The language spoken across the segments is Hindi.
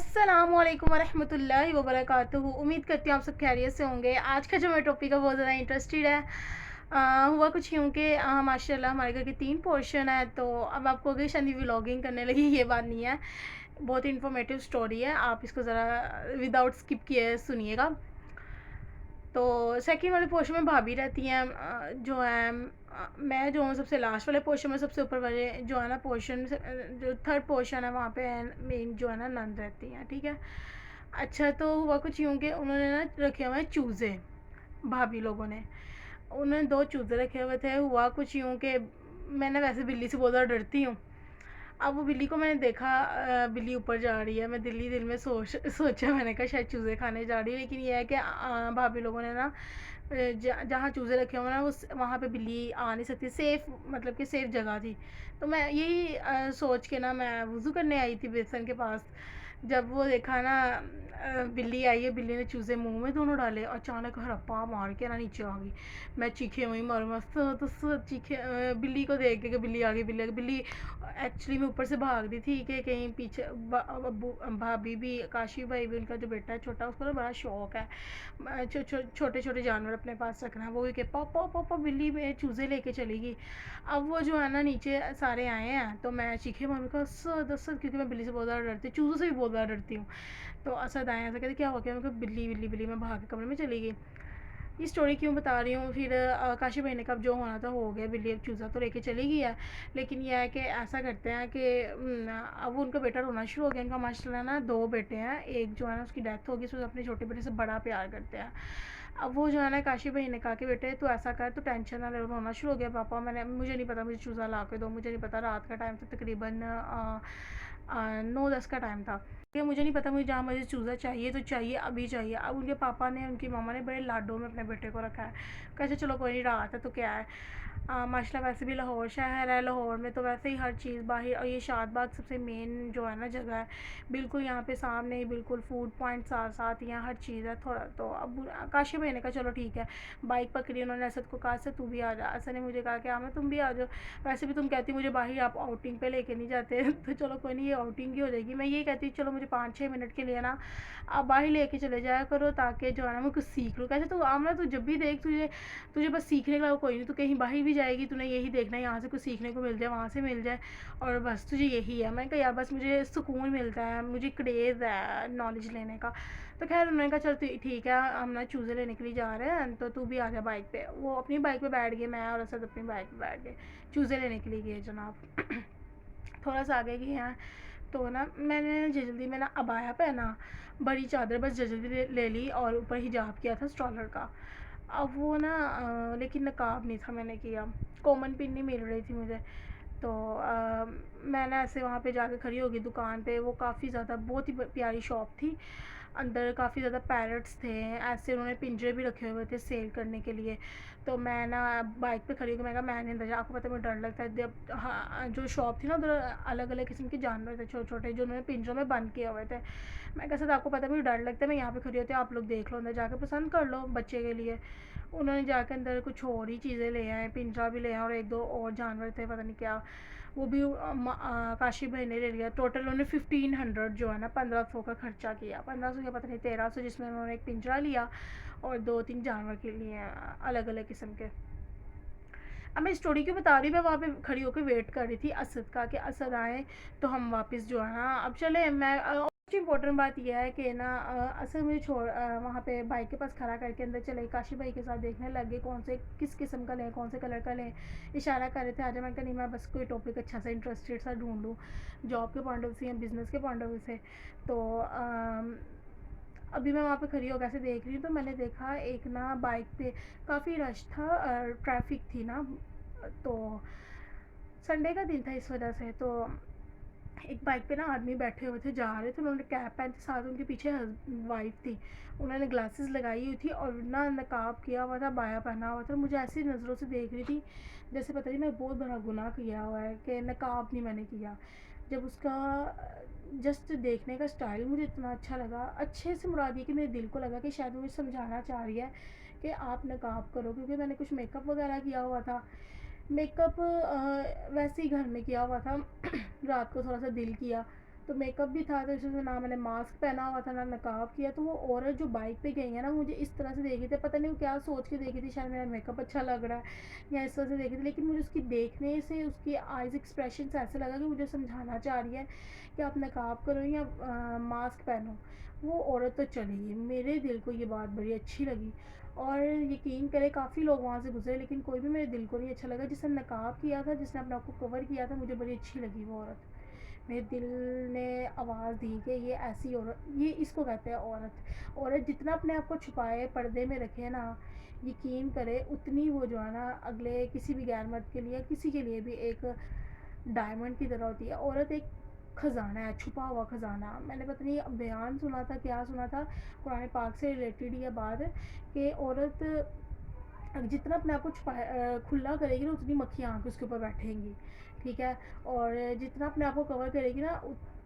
अस्सलामुअलैकुम वरहमतुल्लाहि वबरकातुहू। उम्मीद करती हूँ आप सब खैरियत से होंगे। आज का जो मेरा टॉपिक है बहुत ज़्यादा इंटरेस्टेड है। हुआ कुछ यूँ कि माशाल्लाह हमारे घर के 3 पोर्शन है, तो अब आपको अगर शायद व्लॉगिंग करने लगी, ये बात नहीं है। बहुत इन्फॉर्मेटिव स्टोरी है, आप इसको ज़रा विदाउट स्किप किए सुनिएगा। तो सेकंड वाले पोर्शन में भाभी रहती हैं, जो है मैं जो हूँ सबसे लास्ट वाले पोर्शन में, सबसे ऊपर वाले जो है ना पोर्शन, जो थर्ड पोर्शन है वहाँ पे मेन जो है ना नंद रहती हैं, ठीक है। अच्छा, तो हुआ कुछ यूँ कि उन्होंने ना रखे हुए हैं चूज़े, भाभी लोगों ने उन्होंने 2 चूज़े रखे हुए थे। हुआ कुछ यूँ कि मैं ना वैसे बिल्ली से बहुत ज़्यादा डरती हूँ। अब वो बिल्ली को मैंने देखा, बिल्ली ऊपर जा रही है, मैं दिल में सोचा, मैंने कहा शायद चूज़े खाने जा रही है, लेकिन ये है कि भाभी लोगों ने ना जहाँ चूज़े रखे हुए ना उस वहाँ पे बिल्ली आ नहीं सकती, सेफ़ मतलब कि सेफ़ जगह थी। तो मैं यही सोच के ना मैं वज़ू करने आई थी बेसन के पास। जब वो देखा ना बिल्ली आई है, बिल्ली ने चूज़े मुँह में दोनों डाले और अचानक हड़प्पा मार के ना नीचे आ गई। मैं चीखे हुई मारूँ, मस्त तो चीखे, बिल्ली को देख के कि बिल्ली आ गई, बिल्ली आ गई। बिल्ली एक्चुअली मैं ऊपर से भाग रही थी कि कहीं पीछे अब्बू भाभी भी, काशी भाई भी, उनका जो बेटा है छोटा, उसको ना बड़ा शौक है छोटे छोटे जानवर अपने पास रखना। वो भी कि पापा पापा बिल्ली में चूज़े लेके चली गई। अब वो जो है ना नीचे सारे आए हैं, तो मैं चीखे मारूँ का असद असद, क्योंकि मैं बिल्ली से बहुत ज़्यादा डरती हूँ, चूज़ों से भी बहुत ज़्यादा डरती हूँ। तो असद आए, ऐसा कहते क्या हो गया, मैं बिल्ली बिल्ली बिल्ली, मैं भाग के कमरे में चली गई। ये स्टोरी क्यों बता रही हूँ, फिर काशी भाई ने कब जो होना था हो गया, बिल्ली अब चूज़ा तो लेके चली गई है। लेकिन यह है कि ऐसा करते हैं कि अब उनका बेटा रोना शुरू हो गया। उनका माशाल्लाह ना 2 बेटे हैं, एक जो है ना उसकी डेथ होगी, उसको अपने छोटे बेटे से बड़ा प्यार करते हैं। अब वो जो है ना काशी भाई ने कहा कि बेटे तो ऐसा कर, तो टेंशन ना ले। रोना शुरू हो गया, पापा मैंने मुझे नहीं पता, मुझे चूज़ा ला के दो, मुझे नहीं पता। रात का टाइम था, तकरीबन 9-10 का टाइम था कि मुझे नहीं पता, मुझे जहाँ मुझे चूज़ा चाहिए तो चाहिए, अभी चाहिए। अब उनके पापा ने, उनकी मामा ने बड़े लाडों में अपने बेटे को रखा है। कैसे चलो कोई नहीं, रात है तो क्या है। माशाल्लाह वैसे भी लाहौर शहर है, लाहौर में तो वैसे ही हर चीज़ बाहर, और ये शादबाग सबसे मेन जो है ना जगह है, बिल्कुल यहाँ पे सामने ही बिल्कुल फूड पॉइंट साथ साथ यहाँ हर चीज़ है थोड़ा। तो अब काशी भाई ने कहा चलो ठीक है, बाइक पकड़ी उन्होंने। असद को कहा असद तू भी आ जा, असद ने मुझे कहा कि हाँ मैं तुम भी आ जाओ, वैसे भी तुम कहती मुझे बाहर आप आउटिंग पे लेके नहीं जाते तो चलो कोई नहीं, ये आउटिंग ही हो जाएगी। मैं ये कहती चलो मुझे 5-6 मिनट के लिए ना आप बाहर लेके चले जाया करो, ताकि जो है ना मैं कुछ सीख लूँ। कैसे तो आमना तू जब भी देख, तुझे तुझे बस सीखने का कोई नहीं, तू कहीं बाहर भी जाएगी, तूने यही देखना है यहाँ से कुछ सीखने को मिल जाए, वहाँ से मिल जाए, और बस तुझे यही है। मैं कहा यार बस मुझे सुकून मिलता है, मुझे क्रेज़ है नॉलेज लेने का। तो खैर उन्होंने कहा चल ठीक है, हम ना चूज़े लेने के लिए जा रहे हैं, तो तू भी आ जा बाइक पे। वो अपनी बाइक पे बैठ गए, मैं और असद अपनी बाइक पे बैठ गए, चूज़े लेने के लिए गए जनाब। थोड़ा सा आगे गए हैं, तो ना मैंने जल्दी में ना अबाया पहना, बड़ी चादर बस जल्दी ले ली, और ऊपर हिजाब किया था स्ट्रॉलर का। अब वो ना लेकिन नकाब नहीं था मैंने किया, कॉमन पिन नहीं मिल रही थी मुझे। तो मैंने ऐसे वहाँ पे जाके खड़ी हो गई दुकान पे। वो काफ़ी ज़्यादा बहुत ही प्यारी शॉप थी, अंदर काफ़ी ज़्यादा पैरट्स थे, ऐसे उन्होंने पिंजरे भी रखे हुए थे सेल करने के लिए। तो मैं ना बाइक पे खड़ी हो गई, मैं कहा मैं नहीं अंदर जा, आपको पता है मुझे डर लगता है जब, हाँ जो शॉप थी ना उधर अलग अलग किस्म के जानवर थे छोटे छोटे, जो उन्होंने पिंजरों में बंद किए हुए थे। मैं कहा सर आपको पता है मुझे डर लगता है, मैं यहाँ पे खड़ी होती हूँ, आप लोग देख लो, अंदर जाके पसंद कर लो बच्चे के लिए। उन्होंने जाके अंदर कुछ और ही चीज़ें ले आए, पिंजरा भी ले आए, और 1-2 और जानवर थे पता नहीं क्या, वो भी काशी भाई ने ले लिया। टोटल उन्होंने 1500 जो है ना 1500 का खर्चा किया, 1500 या पता नहीं 1300, जिसमें उन्होंने एक पिंजरा लिया और 2-3 जानवर के लिए अलग अलग किस्म के। अब मैं स्टोरी क्यों बता रही हूँ, मैं वहाँ पे खड़ी होकर वेट कर रही थी असद का कि असद आए तो हम वापस जो है ना अब चले। मैं इम्पोर्टेंट बात यह है कि ना असद मुझे छोड़ वहाँ पे बाइक के पास खड़ा करके अंदर चले, काशी भाई के साथ देखने लगे कौन से किस किस्म का लें, कौन से कलर का लें, इशारा कर रहे थे। आज मैं कहा नहीं, मैं बस कोई टॉपिक अच्छा सा इंटरेस्टेड सा ढूंढ लूँ, जॉब के पॉइंट ऑफ व्यू से या बिज़नेस के पॉइंट ऑफ व्यू से। तो अभी मैं वहाँ पे खड़ी होकर ऐसे देख रही हूँ, तो मैंने देखा एक ना बाइक पे काफ़ी रश था, ट्रैफिक थी ना, तो संडे का दिन था इस वजह से। तो एक बाइक पे ना आदमी बैठे हुए थे, जा रहे थे, उन्होंने कैप पहनी थी, साथ उनके पीछे वाइफ थी, उन्होंने ग्लासेस लगाई हुई थी और ना नकाब किया हुआ था, बाया पहना हुआ था। मुझे ऐसी नज़रों से देख रही थी जैसे पता नहीं मैं बहुत बड़ा गुनाह किया हुआ है कि नकाब नहीं मैंने किया। जब उसका जस्ट देखने का स्टाइल मुझे इतना अच्छा लगा, अच्छे से मुराद ये कि मेरे दिल को लगा कि शायद वो मुझे समझाना चाह रही है कि आप नकाब करो, क्योंकि मैंने कुछ मेकअप वगैरह किया हुआ था। मेकअप वैसे ही घर में किया हुआ था रात को थोड़ा सा दिल किया, तो मेकअप भी था, तो इसमें ना मैंने मास्क पहना हुआ था ना नकाब किया। तो वो औरत जो बाइक पे गई है ना, मुझे इस तरह से देखी थी, पता नहीं वो क्या सोच के देखी थी, शायद मेरा मेकअप अच्छा लग रहा है या इस तरह से देखी थी। लेकिन मुझे उसकी देखने से उसकी आइज़ एक्सप्रेशन से ऐसा लगा कि मुझे समझाना चाह रही है कि आप नकाब करो या मास्क पहनो। वो औरत तो चली गई, मेरे दिल को ये बात बड़ी अच्छी लगी। और यकीन करें काफ़ी लोग वहाँ से गुजरे, लेकिन कोई भी मेरे दिल को नहीं अच्छा लगा। जिसने नकाब किया था, जिसने अपने आप को कवर किया था, मुझे बड़ी अच्छी लगी वो औरत। मेरे दिल ने आवाज़ दी कि ये ऐसी औरत, ये इसको कहते हैं औरत। औरत जितना अपने आप को छुपाए, पर्दे में रखे ना, यकीन करे उतनी वो जो है ना अगले किसी भी गैर मर्द के लिए, किसी के लिए भी एक डायमंड की तरह होती है। औरत एक ख़जाना है, छुपा हुआ ख़जाना। मैंने पता नहीं बयान सुना था, क्या सुना था, कुरान पाक से रिलेटेड ये बात कि औरत जितना अपने आप को खुला करेगी ना, उतनी मक्खियाँ आके उसके ऊपर बैठेंगी, ठीक है। और जितना अपने आप को कवर करेगी ना,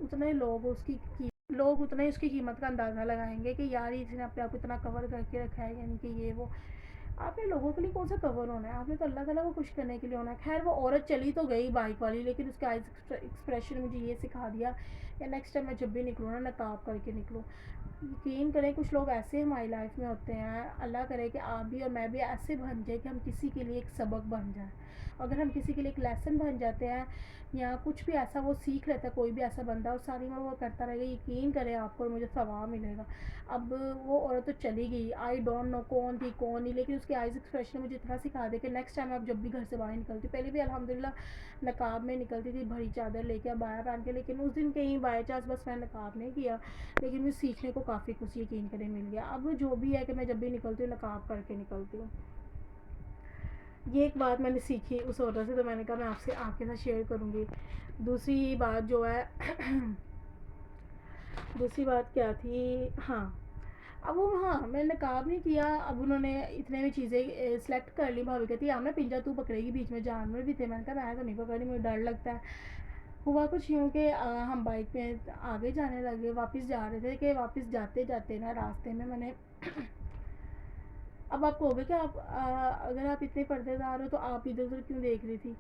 उतने लोग उतना ही उसकी कीमत का अंदाज़ा लगाएंगे कि यार इसने अपने आप को इतना कवर करके रखा है, यानी कि ये वो। आपने लोगों के लिए कौन सा कवर होना है, आपने तो अल्लाह ताला को खुश करने के लिए होना है। खैर वो औरत चली तो गई बाइक वाली, लेकिन उसका आइज एक्सप्रेशन मुझे ये सिखा दिया कि नेक्स्ट टाइम मैं जब भी निकलूँ ना, नकाब करके निकलूँ। यकीन करें कुछ लोग ऐसे हमारी लाइफ में होते हैं, अल्लाह करे कि आप भी और मैं भी ऐसे बन जाए कि हम किसी के लिए एक सबक बन जाए। अगर हम किसी के लिए एक लेसन बन जाते हैं या कुछ भी ऐसा वो सीख लेता है, कोई भी ऐसा बंदा, और सारी उम्र वो करता रहेगा, यकीन करें आपको और मुझे सवाब मिलेगा। अब वो औरत तो चली गई, आई डोंट नो कौन थी कौन नहीं, लेकिन उसके आइज़ एक्सप्रेशन मुझे इतना सिखा दे कि नेक्स्ट टाइम आप जब भी घर से बाहर निकलती, पहले भी अल्हम्दुलिल्लाह नकाब में निकलती थी, भरी चादर लेके, अबाया पहन के, लेकिन उस दिन कहीं बाई चांस बस मैंने नकाब नहीं किया, लेकिन मुझे सीखने को काफ़ी कुछ यकीन करें मिल गया। अब जो भी है कि मैं जब भी निकलती हूँ नकाब करके निकलती हूँ। ये एक बात मैंने सीखी उस औरत से, तो मैंने कहा मैं आपसे आपके साथ शेयर करूँगी। दूसरी बात जो है दूसरी बात क्या थी, हाँ, अब वो, हाँ, मैंने नकाब नहीं किया। अब उन्होंने इतने में चीज़ें सेलेक्ट कर ली। भाभी कहती है हाँ, मैं पिंजा तू पकड़ेगी, बीच में जानवर भी थे। मैंने कहा मैं तो नहीं पकड़ी, मुझे डर लगता है। हुआ कुछ यूँ कि हम बाइक पे आगे जाने लगे, वापस जा रहे थे, कि वापस जाते जाते ना रास्ते में मैंने अब आप कहोगे कि अगर आप इतने पर्देदार हो तो आप इधर उधर क्यों देख रही थी।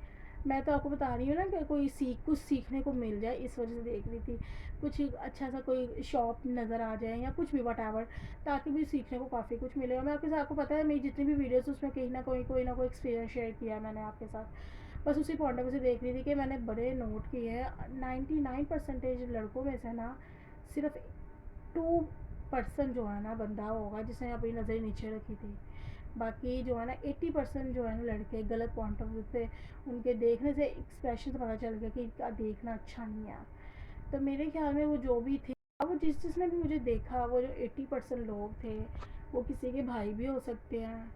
मैं तो आपको बता रही हूँ ना कि कुछ सीखने को मिल जाए, इस वजह से देख रही थी। कुछ अच्छा सा कोई शॉप नज़र आ जाए या कुछ भी वट, ताकि मुझे सीखने को काफ़ी कुछ मिलेगा। मैं आपके साथ, आपको पता है मेरी जितनी भी वीडियोस उसमें कहीं ना कोई एक्सपीरियंस शेयर किया है मैंने आपके साथ। बस उसी पॉइंट ऑफ व्यू से देख रही थी कि मैंने बड़े नोट किए हैं, 99% लड़कों में से ना सिर्फ 2% जो है ना बंदा होगा जिसने अपनी नज़र नीचे रखी थी। बाकी जो है ना 80% जो है ना लड़के गलत पॉइंट ऑफ व्यू से, उनके देखने से एक्सप्रेशन से पता चल गया कि इनका देखना अच्छा नहीं है। तो मेरे ख्याल में वो जो भी थे, अब वो जिसने भी मुझे देखा, वो जो 80% लोग थे, वो किसी के भाई भी हो सकते हैं,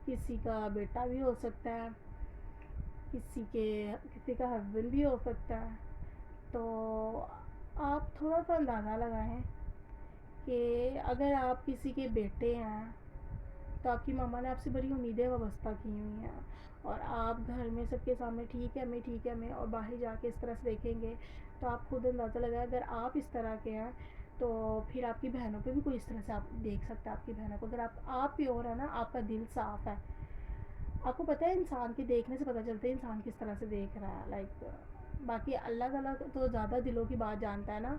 किसी का बेटा भी हो सकता है, किसी का हस्बैंड भी हो सकता है। तो आप थोड़ा सा अंदाज़ा लगाएं कि अगर आप किसी के बेटे हैं तो आपकी मम्मा ने आपसे बड़ी उम्मीदें वाबस्ता की हुई हैं, और आप घर में सबके सामने ठीक है मैं, ठीक है मैं, और बाहर जाके इस तरह से देखेंगे, तो आप खुद अंदाज़ा लगाएं अगर आप इस तरह के हैं तो फिर आपकी बहनों पे भी कोई इस तरह से आप देख सकते हैं। आपकी बहनों को, अगर आप प्योर है ना, आपका दिल साफ़ है, आपको पता है इंसान के देखने से पता चलता है इंसान किस तरह से देख रहा है। बाकी अल्लाह ताला तो ज़्यादा दिलों की बात जानता है ना।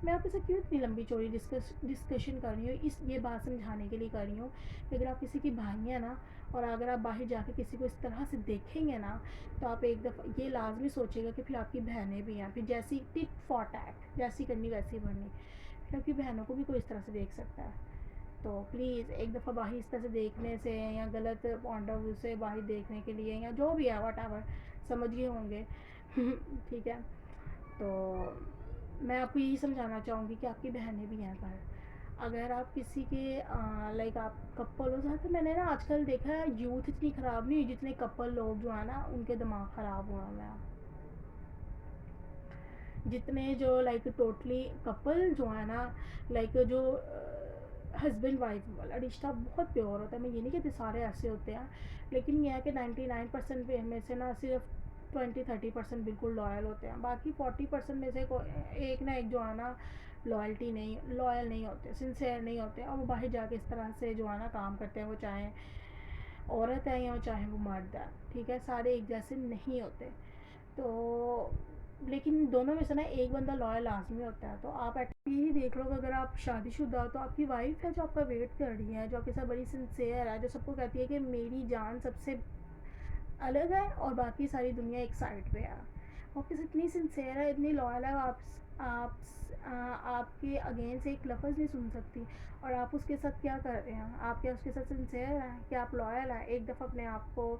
मैं आपके साथ क्यों इतनी लंबी चौड़ी डिस्कशन कर रही हूँ, ये बात समझाने के लिए कर रही हूँ कि अगर आप किसी की भाई हैं ना, और अगर आप बाहर जाके किसी को इस तरह से देखेंगे ना, तो आप एक दफ़ा ये लाजमी सोचेगा कि फिर आपकी बहनें भी हैं, फिर जैसी टिट फॉर टैट, जैसी करनी वैसी भरनी, फिर आपकी बहनों को भी कोई इस तरह से देख सकता है। तो प्लीज़ एक दफ़ा बाहर इस तरह से देखने से, या गलत पॉइंट ऑफ व्यू से बाहर देखने के लिए, या जो भी है वट समझ गए होंगे ठीक है। तो मैं आपको यही समझाना चाहूँगी कि आपकी बहनें भी हैं पर, अगर आप किसी के लाइक आप कपल हो जाते, मैंने ना आजकल देखा है यूथ इतनी ख़राब नहीं हुई जितने कपल लोग जो है ना उनके दिमाग ख़राब हुआ हुआ है। जितने जो लाइक टोटली कपल जो है ना, लाइक जो हस्बैंड वाइफ वाला रिश्ता बहुत प्योर होता है। मैं ये नहीं कहती सारे ऐसे होते हैं, लेकिन यह है कि 99% में से ना सिर्फ 20-30% बिल्कुल लॉयल होते हैं, बाकी 40% में से एक ना एक जो है ना लॉयल नहीं होते, सिंसेयर नहीं होते, और वो बाहर जाके इस तरह से जो है ना काम करते हैं, वो चाहे औरत है या चाहे वो मर्द है, ठीक है, सारे एक जैसे नहीं होते। तो लेकिन दोनों में से ना एक बंदा लॉयल लाजमी होता है। तो आप यही देख लो कि अगर आप शादीशुदा हो तो आपकी वाइफ है जो आपका वेट कर रही है, जो आपके साथ बड़ी सिंसेयर है, जो सबको कहती है कि मेरी जान सबसे अलग है और बाकी सारी दुनिया एक साइड पे है। वो आपके साथ इतनी सिंसेयर है, इतनी लॉयल है, आप आपके अगेंस्ट एक लफ्ज़ नहीं सुन सकती। और आप उसके साथ क्या कर रहे हैं? आप क्या उसके साथ सिंसेयर हैं? क्या आप लॉयल हैं? एक दफ़ा अपने आप को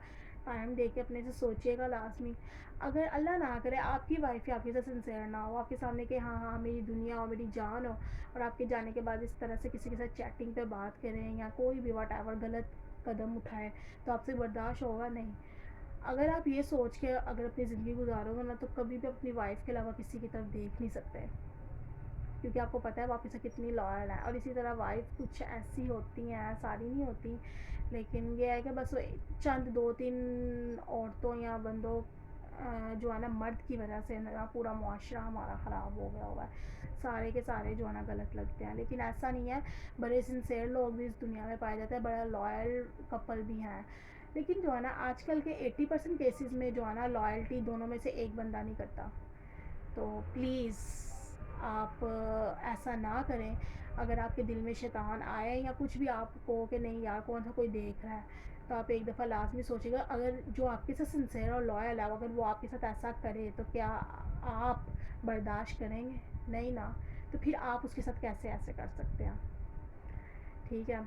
टाइम दे के अपने से सोचिएगा लाजमी। अगर अल्लाह ना करे आपकी वाइफ या आपके साथ सिंसेयर ना हो, आपके सामने कि हाँ हाँ मेरी दुनिया हो, मेरी जान हो, और आपके जाने के बाद इस तरह से किसी के साथ चैटिंग पे बात करें या कोई भी वट एवर गलत कदम उठाए, तो आपसे बर्दाश्त होगा नहीं। अगर आप ये सोच के अगर अपनी ज़िंदगी गुजारोगे ना, तो कभी भी अपनी वाइफ के अलावा किसी की तरफ देख नहीं सकते, क्योंकि आपको पता है वो आपके साथ कितनी लॉयल है। और इसी तरह वाइफ कुछ ऐसी होती हैं, सारी नहीं होती, लेकिन ये है कि बस चंद दो तीन औरतों या बंदों जो है ना मर्द की वजह से ना पूरा मुआशरा हमारा ख़राब हो गया हुआ है। सारे के सारे जो है ना गलत लगते हैं, लेकिन ऐसा नहीं है। बड़े सिंसेयर लोग भी इस दुनिया में पाए जाते हैं, बड़ा लॉयल कपल भी हैं। लेकिन जो है ना आजकल के 80% केसेस में जो है ना लॉयल्टी दोनों में से एक बंदा नहीं करता। तो प्लीज़ आप ऐसा ना करें। अगर आपके दिल में शैतान आए या कुछ भी आपको कि नहीं यार कौन सा कोई देख रहा है, तो आप एक दफ़ा लाजमी सोचिएगा। अगर जो आपके साथ सिंसेयर और लॉयल है, अगर वो आपके साथ ऐसा करे तो क्या आप बर्दाश्त करेंगे? नहीं ना। तो फिर आप उसके साथ कैसे ऐसे कर सकते हैं? ठीक है।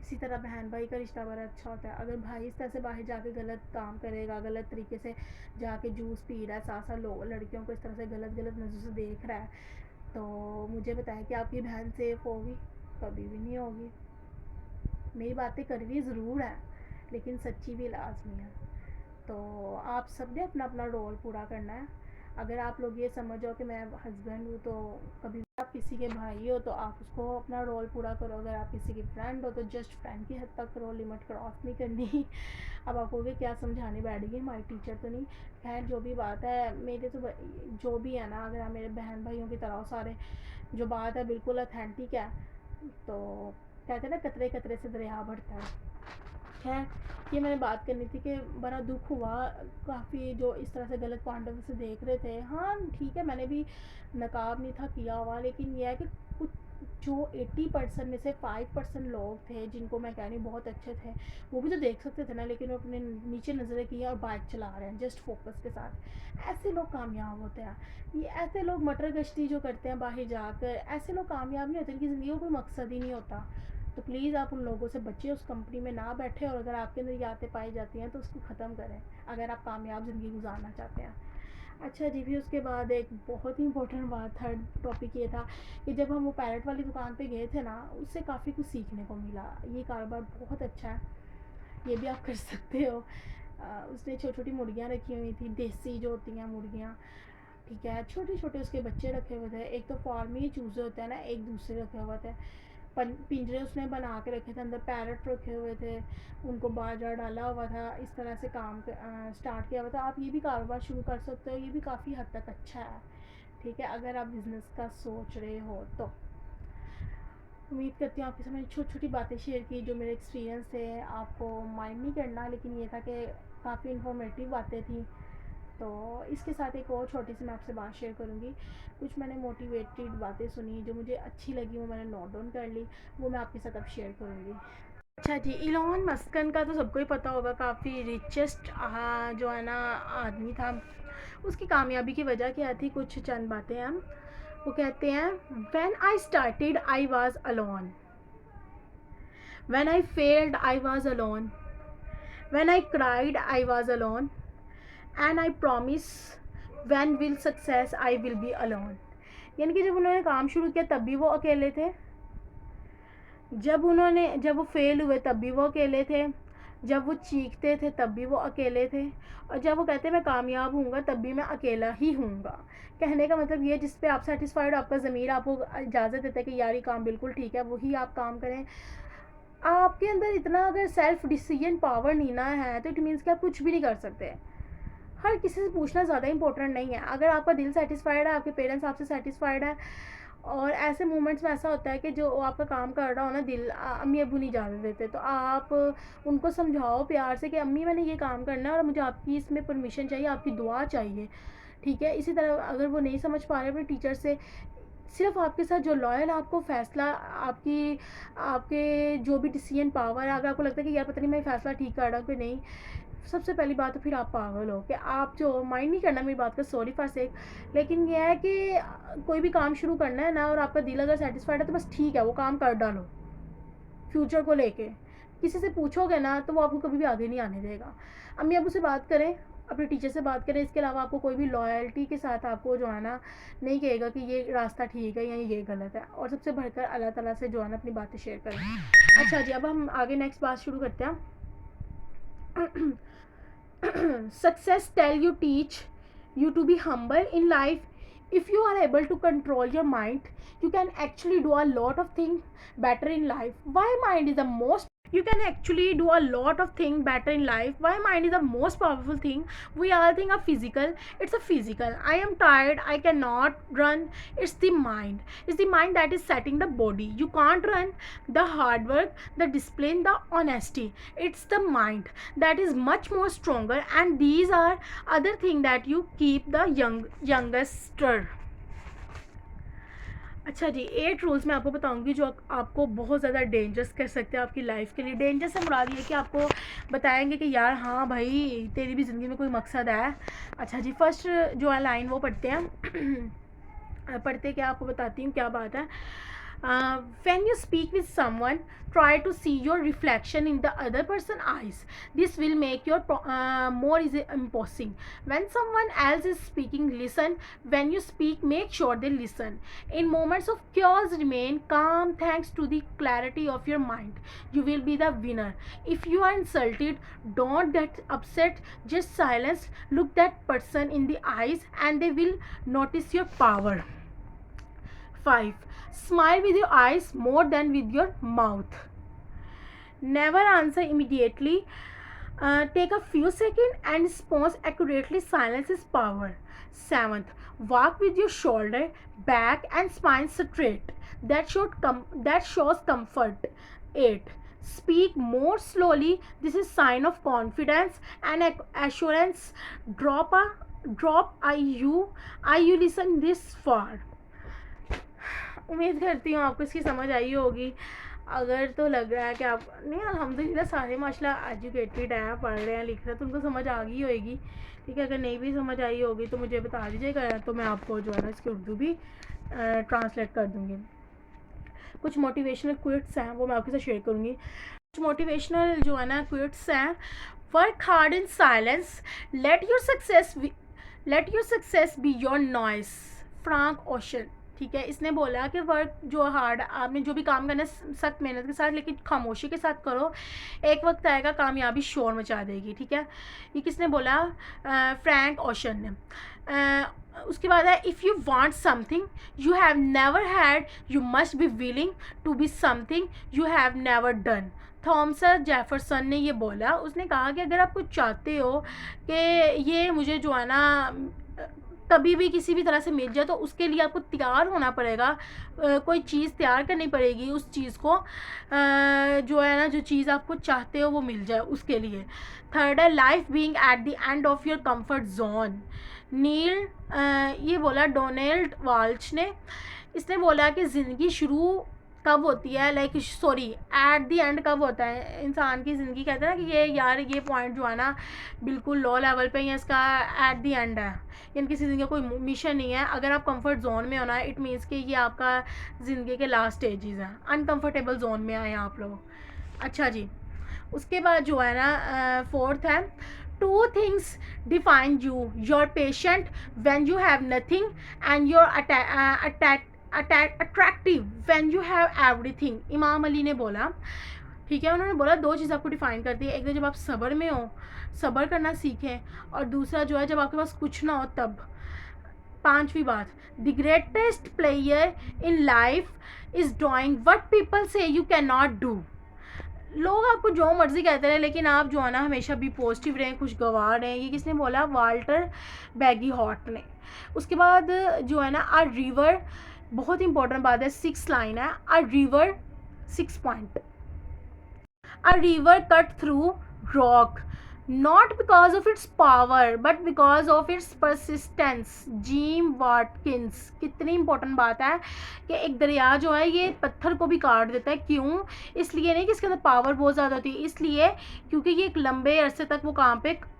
इसी तरह बहन भाई का रिश्ता बड़ा अच्छा होता है। अगर भाई इस तरह से बाहर जाके गलत काम करेगा, गलत तरीके से जाके जूस पी रहा है, साथ साथ लोग लड़कियों को इस तरह से गलत गलत नज़र से देख रहा है, तो मुझे बताएं कि आपकी बहन सेफ होगी? कभी भी नहीं होगी। मेरी बातें कड़वी ज़रूर है, लेकिन सच्ची भी लाजमी है। तो आप सब ने अपना अपना रोल पूरा करना है। अगर आप लोग ये समझो कि मैं हस्बैंड हूँ, तो कभी भी आप किसी के भाई हो तो आप उसको अपना रोल पूरा करो। अगर आप किसी की फ्रेंड हो तो जस्ट फ्रेंड की हद तक करो, लिमिट क्रॉस नहीं करनी। अब आप कहोगे क्या समझाने बैठ गई, हमारी टीचर तो नहीं। खैर जो भी बात है, मेरे तो जो भी है ना, अगर आप मेरे बहन भाइयों की तरह हो सारे, जो बात है बिल्कुल अथेंटिक है। तो कहते हैं ना कतरे कतरे से दरिया बढ़ता है। खैर ये मैंने बात करनी थी कि बड़ा दुख हुआ, काफ़ी जो इस तरह से गलत पॉइंट ऑफ व्यू से देख रहे थे। हाँ ठीक है, मैंने भी नकाब नहीं था किया हुआ, लेकिन यह है कि कुछ जो 80% में से 5% लोग थे जिनको मैं कह रही हूँ बहुत अच्छे थे, वो भी तो देख सकते थे ना, लेकिन वो अपने नीचे नज़रें किए और बाइक चला रहे हैं जस्ट फोकस के साथ। ऐसे लोग कामयाब होते हैं। ये ऐसे लोग मटर गश्ती जो करते हैं बाहर जाकर, ऐसे लोग कामयाब नहीं होते, इनकी ज़िंदगी का कोई मकसद ही नहीं होता। तो प्लीज़ आप उन लोगों से बचिए, उस कंपनी में ना बैठे, और अगर आपके अंदर ये आदतें पाई जाती हैं तो उसको ख़त्म करें, अगर आप कामयाब ज़िंदगी गुजारना चाहते हैं। अच्छा जी, फिर उसके बाद एक बहुत ही इंपॉर्टेंट बात, थर्ड टॉपिक ये था कि जब हम वो पैरेट वाली दुकान पे गए थे ना, उससे काफ़ी कुछ सीखने को मिला। ये कारोबार बहुत अच्छा है, ये भी आप कर सकते हो। उसने छोटी छोटी मुर्गियाँ रखी हुई थी, देसी जो होती हैं मुर्गियाँ, ठीक है, छोटे छोटे उसके बच्चे रखे हुए थे। एक तो फार्मी चूज़े होते हैं ना, एक दूसरे रखे हुए थे। पिंजरे उसने बना के रखे थे, अंदर पैरट रखे हुए थे, उनको बाजरा डाला हुआ था, इस तरह से काम स्टार्ट किया हुआ था। आप ये भी कारोबार शुरू कर सकते हो, ये भी काफ़ी हद तक अच्छा है। ठीक है, अगर आप बिज़नेस का सोच रहे हो तो। उम्मीद करती हूँ आपके साथ मैंने छोटी छोटी बातें शेयर की, जो मेरे एक्सपीरियंस थे आपको माइंड नहीं करना, लेकिन ये था कि काफ़ी इन्फॉर्मेटिव बातें थी। तो इसके साथ एक और छोटी सी मैं आपसे बात शेयर करूँगी। कुछ मैंने मोटिवेटेड बातें सुनी जो मुझे अच्छी लगी, वो मैंने नोट डाउन कर ली, वो मैं आपके साथ अब शेयर करूँगी। अच्छा जी, इलॉन मस्क का तो सबको ही पता होगा, काफ़ी रिचेस्ट जो है ना आदमी था। उसकी कामयाबी की वजह क्या थी, कुछ चंद बातें हैं। वो कहते हैं, when I started I was alone, when I failed I was alone, when I cried I was alone, and I promise when will success I will be alone. यानी कि जब उन्होंने काम शुरू किया तब भी वो अकेले थे, जब वो फेल हुए तब भी वो अकेले थे, जब वो चीखते थे तब भी वो अकेले थे, और जब वो कहते मैं कामयाब हूँगा तब भी मैं अकेला ही हूँगा। कहने का मतलब ये, जिस पे आप सेटिस्फाइड, आपका ज़मीर आपको इजाज़त देता है कि यार ये काम बिल्कुल ठीक है, वही आप काम करें। आपके अंदर इतना अगर सेल्फ डिसीजन पावर नहीं ना है, तो इट मीन्स कि आप कुछ भी नहीं कर सकते। हर किसी से पूछना ज़्यादा इंपॉर्टेंट नहीं है। अगर आपका दिल सेटिस्फाइड है, आपके पेरेंट्स आपसे सेटिस्फाइड है, और ऐसे मोमेंट्स में ऐसा होता है कि जो आपका काम कर रहा हो ना दिल, अम्मी अबू नहीं जाने देते, तो आप उनको समझाओ प्यार से कि अम्मी मैंने ये काम करना है और मुझे आपकी इसमें परमिशन चाहिए, आपकी दुआ चाहिए। ठीक है। इसी तरह अगर वो नहीं समझ पा रहे अपने टीचर से, सिर्फ आपके साथ जो लॉयल आपको फ़ैसला आपकी आपके जो भी डिसीजन पावर है, अगर आपको लगता है कि यार पता नहीं मैं फ़ैसला ठीक कर रहा हूँ कि नहीं, सबसे पहली बात तो फिर आप पागल हो कि आप जो माइंड नहीं करना मेरी बात का, सॉरी फॉर सेक। लेकिन यह है कि कोई भी काम शुरू करना है ना और आपका दिल अगर सेटिस्फाइड है तो बस ठीक है, वो काम कर डालो। फ्यूचर को लेके किसी से पूछोगे ना तो वो आपको कभी भी आगे नहीं आने देगा। अम्मी अबू से बात करें, अपने टीचर से बात करें, इसके अलावा आपको कोई भी लॉयल्टी के साथ आपको जो है ना नहीं कहेगा कि ये रास्ता ठीक है या ये गलत है। और सबसे बढ़कर अल्लाह ताला से जो है ना अपनी बातें शेयर करें। अच्छा जी, अब हम आगे नेक्स्ट बात शुरू करते हैं। Success tell you teach you to be humble in life. If you are able to control your mind, you can actually do a lot of things better in life. Why mind is the most, you can actually do a lot of things better in life. Why mind is the most powerful thing? We all think of physical, it's a physical, I am tired, I cannot run. It's the mind, it's the mind that is setting the body. You can't run. The hard work, the discipline, the honesty, it's the mind that is much more stronger, and these are other thing that you keep the youngster. अच्छा जी, 8 रूल्स मैं आपको बताऊंगी जो आपको बहुत ज़्यादा डेंजरस कर सकते हैं आपकी लाइफ के लिए। डेंजर से मुराद ये कि आपको बताएंगे कि यार हाँ भाई तेरी भी ज़िंदगी में कोई मकसद है। अच्छा जी, फर्स्ट जो है लाइन वो पढ़ते हैं। पढ़ते क्या आपको बताती हूँ क्या बात है। When you speak with someone, try to see your reflection in the other person's eyes. This will make your more easy imposing. When someone else is speaking, listen. When you speak, make sure they listen. In moments of chaos, remain calm thanks to the clarity of your mind. You will be the winner. If you are insulted, don't get upset. Just silence. Look that person in the eyes and they will notice your power. 5. Smile with your eyes more than with your mouth. Never answer immediately. Take a few seconds and respond accurately. Silence is power. 7th. Walk with your shoulder, back and spine straight. That shows comfort. 8. Speak more slowly. This is sign of confidence and assurance. Drop a you listen this far. उम्मीद करती हूँ आपको इसकी समझ आई होगी। अगर तो लग रहा है कि आप नहीं, अल्हम्दुलिल्लाह सारे माशाल्लाह एजुकेटेड हैं, पढ़ रहे हैं, लिख रहे हैं, तो उनको समझ आ गई होगी। ठीक है, अगर नहीं भी समझ आई होगी तो मुझे बता दीजिएगा, तो मैं आपको जो है ना इसकी उर्दू भी ट्रांसलेट कर दूँगी। कुछ मोटिवेशनल क्विट्स हैं वो मैं आपके साथ शेयर करूँगी। कुछ मोटिवेशनल जो है ना क्विट्स हैं। Work hard in silence, let your success be your noise. Frank ocean. ठीक है, इसने बोला कि वर्क जो हार्ड, आपने जो भी काम करना है सख्त मेहनत के साथ लेकिन खामोशी के साथ करो, एक वक्त आएगा कामयाबी शोर मचा देगी। ठीक है, ये किसने बोला? फ्रैंक ओशन ने। उसके बाद है if you want something you have never had you must be willing to be something you have never done. Thomas Jefferson ने ये बोला, उसने कहा कि अगर आप कुछ चाहते हो कि ये मुझे जो है ना कभी भी किसी भी तरह से मिल जाए तो उसके लिए आपको तैयार होना पड़ेगा, कोई चीज़ तैयार करनी पड़ेगी उस चीज़ को, जो है ना जो चीज़ आपको चाहते हो वो मिल जाए उसके लिए। 3rd है life being at the end of your comfort zone. Neil ये बोला डोनाल्ड वाल्श ने, इसने बोला कि ज़िंदगी शुरू कब होती है, like sorry eight the and कब होता है इंसान की ज़िंदगी। कहते हैं ना कि ये यार ये पॉइंट जो है ना बिल्कुल लो लेवल पे ही इसका एट द एंड है, यानी किसी ज़िंदगी का कोई मिशन नहीं है। अगर आप कंफर्ट जोन में होना है इट मीन्स कि ये आपका ज़िंदगी के लास्ट स्टेजेस हैं, अनकम्फर्टेबल जोन में आए आप लोग। अच्छा जी, उसके बाद जो है ना 4th है 2 things define you, you're patient when you have nothing and you're attractive when you have everything। इमाम अली ने बोला। ठीक है, उन्होंने बोला 2 चीज़ आपको डिफ़ाइन करती है, एक तो जब आप सब्र में हो, सब्र करना सीखें, और दूसरा जो है जब आपके पास कुछ ना हो तब। 5वीं बात, the greatest player in life is doing what people से यू कैन नॉट डू। लोग आपको जो मर्ज़ी कहते रहे लेकिन आप जो है ना हमेशा भी पॉजिटिव रहें, खुशगवार रहें। ये किसने बोला? वाल्टर बैगी हॉट ने। उसके बाद जो है ना अ रिवर, बहुत इंपॉर्टेंट बात है, 6th लाइन है, a river 6 point, a river cut through rock not because of its power but because of its persistence. Gym Watkins. कितनी इंपॉर्टेंट बात है कि एक दरिया जो है ये पत्थर को भी काट देता है। क्यों? इसलिए नहीं कि इसके अंदर पावर बहुत ज़्यादा होती है, इसलिए क्योंकि ये एक लंबे अरसे तक वो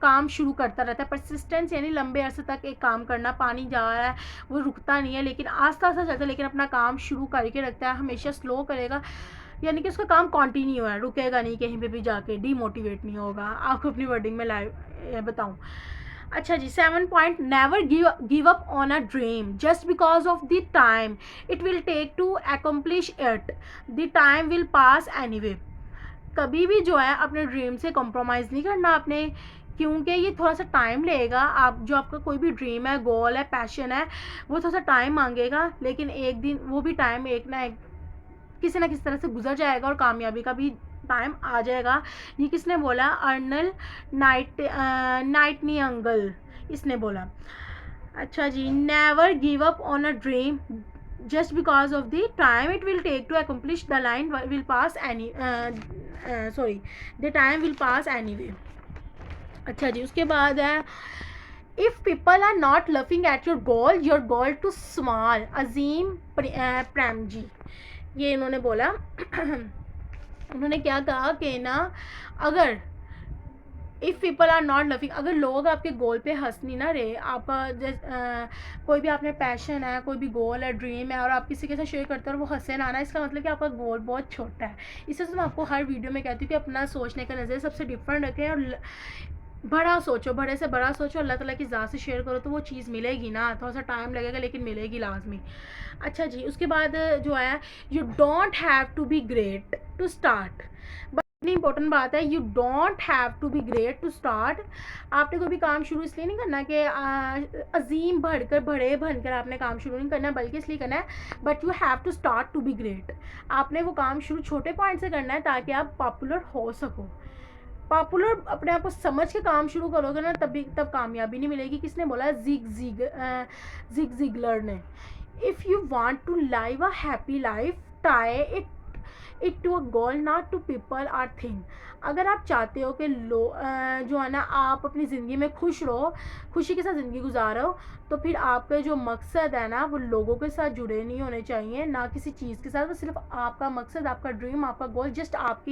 काम शुरू करता रहता है। परसिस्टेंस यानी लंबे अरसे तक एक काम करना। पानी जा रहा है वो रुकता नहीं है, लेकिन आस्ता आस्ता चलता है, लेकिन अपना काम शुरू करके रखता है। हमेशा स्लो करेगा, यानी कि उसका काम कंटिन्यू है, रुकेगा नहीं कहीं पे भी जाके, डीमोटिवेट नहीं होगा। आपको अपनी वर्डिंग में लाइव बताऊँ। अच्छा जी, 7 point, never give up on a dream just because of the time it will take to accomplish it. The time will pass anyway. कभी भी जो है अपने ड्रीम से कॉम्प्रोमाइज़ नहीं करना आपने, क्योंकि ये थोड़ा सा टाइम लेगा। आप जो आपका कोई भी ड्रीम है, गोल है, पैशन है, वो थोड़ा सा टाइम मांगेगा, लेकिन एक दिन वो भी टाइम एक ना किसी ना किसी तरह से गुजर जाएगा और कामयाबी का भी टाइम आ जाएगा। ये किसने बोला? अर्नल नाइटिंगेल इसने बोला। अच्छा जी, never give up on a dream just because of the time it will take to accomplish the line will pass the time will pass anyway। अच्छा जी, उसके बाद है if people are not loving at your goal too small. Azim Premji ये इन्होंने बोला। उन्होंने क्या कहा कि ना, अगर if people are not loving, अगर लोग आपके गोल पे हंस नहीं ना रहे, आपका कोई भी आपने पैशन है, कोई भी गोल है, ड्रीम है, और आप किसी के साथ शेयर करते हो और वो हंसे ना ना, इसका मतलब कि आपका गोल बहुत छोटा है। इससे मैं आपको हर वीडियो में कहती हूँ कि अपना सोचने का नज़रिया सबसे डिफरेंट रखें और बड़ा सोचो, बड़े से बड़ा सोचो, अल्लाह ताला की ज़ात से शेयर करो तो वो चीज़ मिलेगी ना। थोड़ा सा टाइम लगेगा लेकिन मिलेगी लाजमी। अच्छा जी, उसके बाद जो है, you don't have to be great to start. इतनी इंपॉर्टेंट बात है, you don't have to be great to start. आपने कोई भी काम शुरू इसलिए नहीं करना कि अजीम बड़े बनकर आपने काम शुरू नहीं करना, बल्कि इसलिए करना है but you have to start to be great. आपने वो काम शुरू छोटे पॉइंट से करना है ताकि आप पॉपुलर हो सको। पॉपुलर अपने आप को समझ के काम शुरू करोगे ना, तब कामयाबी नहीं मिलेगी। किसने बोला? जिग जिगलर ने। If you want to live a happy life tie it to a goal not to people or thing. अगर आप चाहते हो कि जो है ना, आप अपनी ज़िंदगी में खुश रहो, खुशी के साथ ज़िंदगी गुजारो, तो फिर आपका जो मकसद है ना, वो लोगों के साथ जुड़े नहीं होने चाहिए, ना किसी चीज़ के साथ। वो सिर्फ आपका मकसद, आपका ड्रीम, आपका गोल जस्ट आप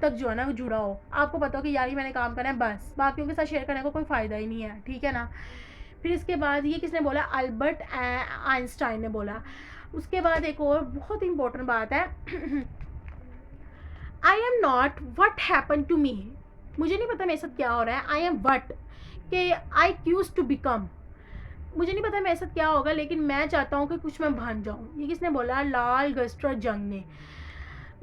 तक जो है ना वो जुड़ा हो। आपको पता हो कि यार ये मैंने काम करना है, बस बाकियों के साथ शेयर करने का कोई फ़ायदा ही नहीं है, ठीक है ना। फिर इसके बाद ये किसने बोला? अल्बर्ट आइंस्टाइन ने बोला। उसके बाद एक और बहुत इंपॉर्टेंट बात है, I am not what happen to me. मुझे नहीं पता मेरे साथ क्या हो रहा है, आई एम वट कि आई चूज टू बिकम। मुझे नहीं पता मेरे साथ क्या होगा, लेकिन मैं चाहता हूँ कि कुछ मैं बन जाऊँ। ये किसने बोला? लाल गस्टर जंग ने।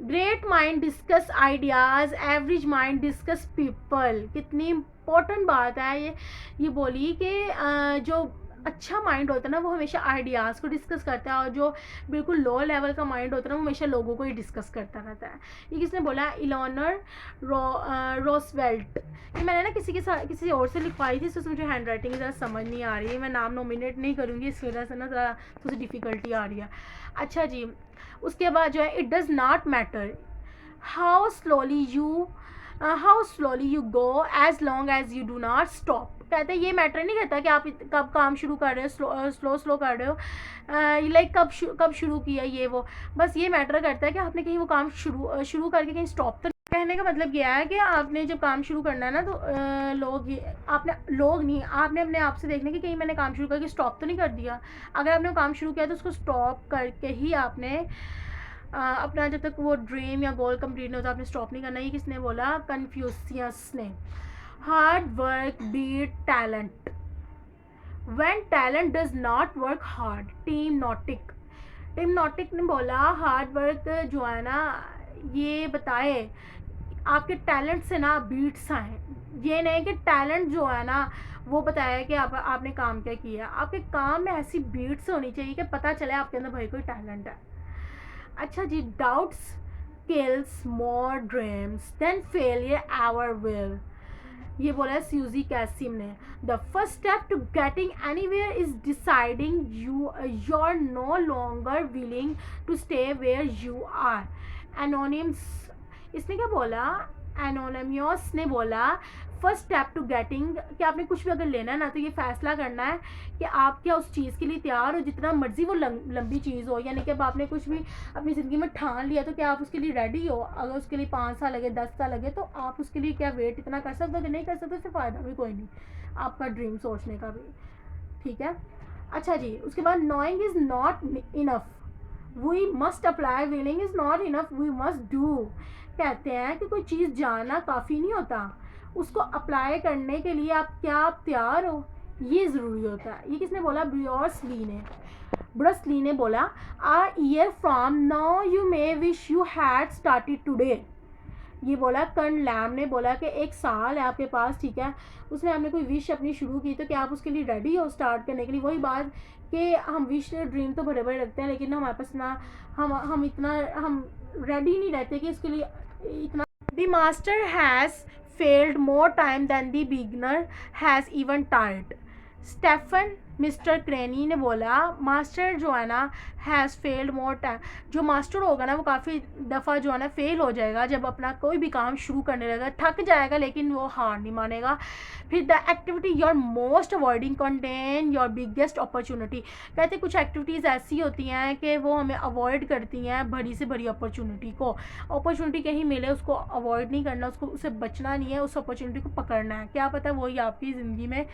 Great mind discuss ideas, average mind discuss people. कितनी इम्पोर्टेंट बात है ये बोली कि जो अच्छा माइंड होता है ना, वो हमेशा आइडियाज़ को डिस्कस करता है, और जो बिल्कुल लो लेवल का माइंड होता है ना, वो हमेशा लोगों को ही डिस्कस करता रहता है। ये किसने बोला? इलेनोर रोसवेल्ट। ये मैंने ना किसी और से लिखवाई थी, इसमें मुझे हैंड राइटिंग ज़रा समझ नहीं आ रही है, मैं नाम नॉमिनेट नहीं करूँगी, इस वजह से ना ज़रा थोड़ी डिफ़िकल्टी आ रही है। अच्छा जी, उसके बाद जो है, it does not matter how slowly you go as long as you do not stop. कहते हैं ये मैटर नहीं करता कि आप कब काम शुरू कर रहे हो, स्लो कर रहे हो, लाइक कब शुरू किया ये वो, बस ये मैटर करता है कि आपने कहीं वो काम शुरू करके कहीं स्टॉप तो। कहने का मतलब यह है कि आपने जब काम शुरू करना है ना, तो आपने अपने आप से देखने कि कहीं मैंने काम शुरू करके स्टॉप तो नहीं कर दिया। अगर आपने वो काम शुरू किया तो उसको स्टॉप करके ही आपने अपना, जब तक वो ड्रीम या गोल कंप्लीट नहीं होता, आपने स्टॉप नहीं करना। ये किसने बोला? कन्फ्यूशियस ने। Hard work beat talent. When talent does not work hard, Tim Notke ने बोला हार्ड वर्क जो है ना, ये बताए आपके टैलेंट से ना बीट्स आए। ये नहीं कि टैलेंट जो है ना वो बताया कि आपने काम क्या किया। आपके काम में ऐसी बीट्स होनी चाहिए कि पता चले आपके अंदर भाई कोई टैलेंट है। अच्छा जी, doubts kills more dreams than failure ever will. ये बोला है स्यूजी कैसिम ने। The first step to getting anywhere is deciding you are no longer willing to stay where you are. Anonymous, इसने क्या बोला? एनोनिमस ने बोला फर्स्ट स्टेप टू गेटिंग, कि आपने कुछ भी अगर लेना है ना तो ये फैसला करना है कि आप क्या उस चीज़ के लिए तैयार हो, जितना मर्जी वो लंबी चीज़ हो। यानी कि अब आपने कुछ भी अपनी ज़िंदगी में ठान लिया तो क्या आप उसके लिए रेडी हो। अगर उसके लिए 5 साल लगे, 10 साल लगे, तो आप उसके लिए क्या वेट इतना कर सकते हो कि नहीं कर सकते, उससे फ़ायदा भी कोई नहीं आपका ड्रीम सोचने का भी। ठीक है, अच्छा जी, उसके बाद knowing is not enough, we must apply, willing is not enough, we must do. कहते हैं कि कोई चीज़ जानना काफ़ी नहीं होता, उसको अप्लाई करने के लिए आप तैयार हो, ये ज़रूरी होता है। ये किसने बोला? ब्रूस ली ने बोला a year from now you may wish you had started today. ये बोला कर्न लैम ने बोला कि 1 साल है आपके पास, ठीक है, उसने आपने कोई विश अपनी शुरू की तो क्या आप उसके लिए रेडी हो स्टार्ट करने के लिए। वही बात कि हम विश ड्रीम तो बड़े बड़े रखते हैं, लेकिन हमारे पास ना हम रेडी नहीं रहते कि इसके लिए इतना। The master has failed more time than the beginner has even tried. Stephen mister Cranie ने बोला मास्टर जो है ना हैज़ फेल्ड मोर टाइम, जो मास्टर होगा ना वो काफ़ी दफ़ा जो है ना फेल हो जाएगा जब अपना कोई भी काम शुरू करने लगेगा, थक जाएगा लेकिन वो हार नहीं मानेगा। फिर the activity your most avoiding contain your biggest opportunity. कहते कुछ एक्टिविटीज़ ऐसी होती हैं कि वो हमें अवॉइड करती हैं बड़ी से बड़ी अपॉर्चुनिटी को। अपॉर्चुनिटी कहीं मिले उसको अवॉइड नहीं करना, उससे बचना नहीं है, उस अपॉर्चुनिटी को पकड़ना है। क्या पता वही आपकी ज़िंदगी में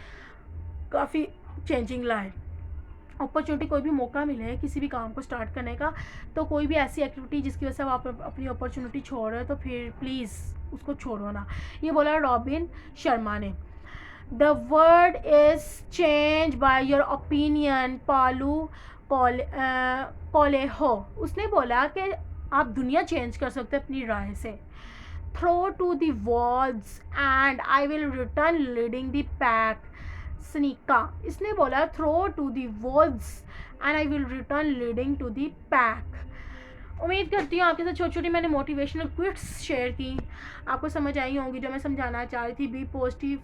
काफ़ी चेंजिंग लाए। अपॉर्चुनिटी, कोई भी मौका मिले किसी भी काम को स्टार्ट करने का, तो कोई भी ऐसी एक्टिविटी जिसकी वजह से आप अपनी अपॉर्चुनिटी छोड़ रहे हो तो फिर प्लीज़ उसको छोड़ो ना। ये बोला रॉबिन शर्मा ने। The world is change by your opinion, Paulo Coelho. उसने बोला कि आप दुनिया चेंज कर सकते हैं अपनी राय से। Throw to the walls and I will return leading the pack. Seneca, इसने बोला throw to the walls and I will return leading to the pack. उम्मीद करती हूँ आपके साथ छोटी छोटी मैंने मोटिवेशनल क्विट्स शेयर की, आपको समझ आई होंगी जो मैं समझाना चाह रही थी। बी पॉजिटिव,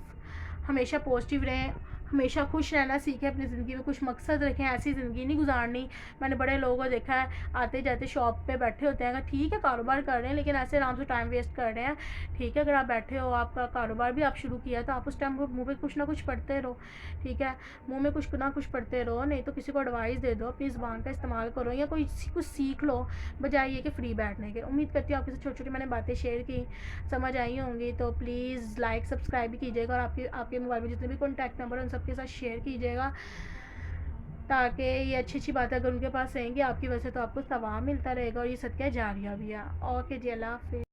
हमेशा पॉजिटिव रहें, हमेशा खुश रहना सीखें, अपनी ज़िंदगी में कुछ मकसद रखें, ऐसी ज़िंदगी नहीं गुजारनी। मैंने बड़े लोगों को देखा है आते जाते शॉप पे बैठे होते हैं, ठीक है कारोबार कर रहे हैं लेकिन ऐसे आराम से टाइम वेस्ट कर रहे हैं। ठीक है, अगर आप बैठे हो, आपका कारोबार भी आप शुरू किया तो आप उस टाइम मुँह पे कुछ ना कुछ पढ़ते रहो। ठीक है, मुँह में कुछ ना कुछ पढ़ते रहो, नहीं तो किसी को एडवाइस दे दो, अपनी ज़ुबान का इस्तेमाल करो या कोई कुछ सीख लो बजाय ये कि फ्री बैठने के। उम्मीद करती हूँ आपके साथ छोटी छोटी मैंने बातें शेयर की, समझ आई होंगी। तो प्लीज़ लाइक सब्सक्राइब भी कीजिएगा और आपके मोबाइल में जितने भी कॉन्टैक्ट नंबर हैं उन सबके साथ शेयर कीजिएगा, ताकि ये अच्छी अच्छी बातें अगर उनके पास रहेंगी आपकी वजह से तो आपको सवाब मिलता रहेगा और ये सदका जारिया भी है। ओके जी, अल्लाह हाफिज़।